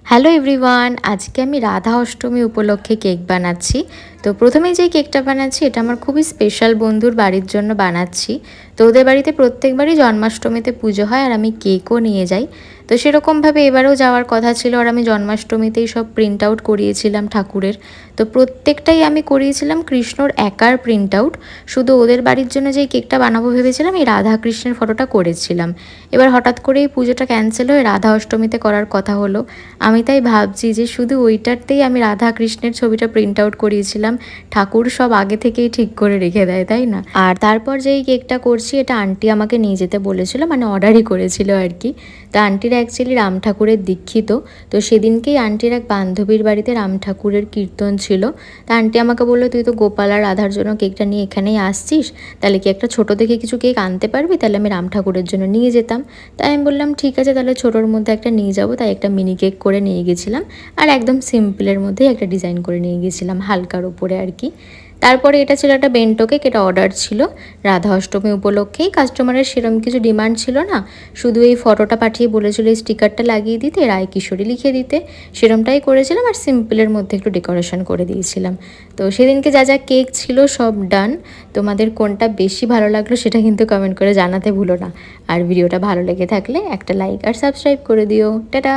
Hello everyone, আজকে আমি রাধা অষ্টমী উপলক্ষে কেক বানাচ্ছি। তো প্রথমেই যে কেকটা বানাচ্ছি এটা আমার খুবই স্পেশাল বন্ধুর বাড়ির জন্য বানাচ্ছি। তো ওদের বাড়িতে প্রত্যেকবারই জন্মাষ্টমীতে পুজো হয় আর আমি কেকও নিয়ে যাই। তো সেরকমভাবে এবারেও যাওয়ার কথা ছিল আর আমি জন্মাষ্টমীতেই সব প্রিন্ট আউট করিয়েছিলাম ঠাকুরের। তো প্রত্যেকটাই আমি করিয়েছিলাম কৃষ্ণর একার প্রিন্ট আউট। শুধু ওদের বাড়ির জন্য যেই কেকটা বানাবো ভেবেছিলাম এই রাধা কৃষ্ণের ফটোটা করেছিলাম। এবার হঠাৎ করেই পুজোটা ক্যান্সেল হয়ে রাধা অষ্টমীতে করার কথা হলো। আমি তাই ভাবছি যে শুধু ওইটারতেই আমি রাধা কৃষ্ণের ছবিটা প্রিন্ট আউট করিয়েছিলাম। ঠাকুর সব আগে থেকেই ঠিক করে রেখে দেয়, তাই না? আর তারপর যেই কেকটা করছি এটা আন্টি আমাকে নিয়ে যেতে বলেছিল, মানে অর্ডারই করেছিল আর কি। তা আন্টিরা অ্যাকচুয়ালি রাম ঠাকুরের দীক্ষিত। তো সেদিনকেই আন্টির এক বান্ধবীর বাড়িতে রাম ঠাকুরের কীর্তন ছিল। তা আন্টি আমাকে বললো, তুই তো গোপাল আর রাধার জন্য কেকটা নিয়ে এখানেই আসছিস, তাহলে কি একটা ছোটো দেখে কিছু কেক আনতে পারবি? তাহলে আমি রাম ঠাকুরের জন্য নিয়ে যেতাম। তাই আমি বললাম ঠিক আছে, তাহলে ছোটোর মধ্যে একটা নিয়ে যাবো। তাই একটা মিনি কেক করে নিয়ে গেছিলাম আর একদম সিম্পলের মধ্যেই একটা ডিজাইন করে নিয়ে গেছিলাম হালকার উপরে আর কি। তারপরে এটা ছিল একটা বেন্টো কেক, এটা অর্ডার ছিল রাধা অষ্টমী উপলক্ষেই। কাস্টমারের সেরকম কিছু ডিমান্ড ছিল না, শুধু এই ফটোটা পাঠিয়ে বলেছিল এই স্টিকারটা লাগিয়ে দিতে, রায় কিশোরী লিখে দিতে। সেরমটাই করেছিলাম আর সিম্পলের মধ্যে একটু ডেকোরেশন করে দিয়েছিলাম। তো সেদিনকে যা যা কেক ছিল সব ডান। তোমাদের কোনটা বেশি ভালো লাগলো সেটা কিন্তু কমেন্ট করে জানাতে ভুলো না। আর ভিডিওটা ভালো লেগে থাকলে একটা লাইক আর সাবস্ক্রাইব করে দিও। টাটা।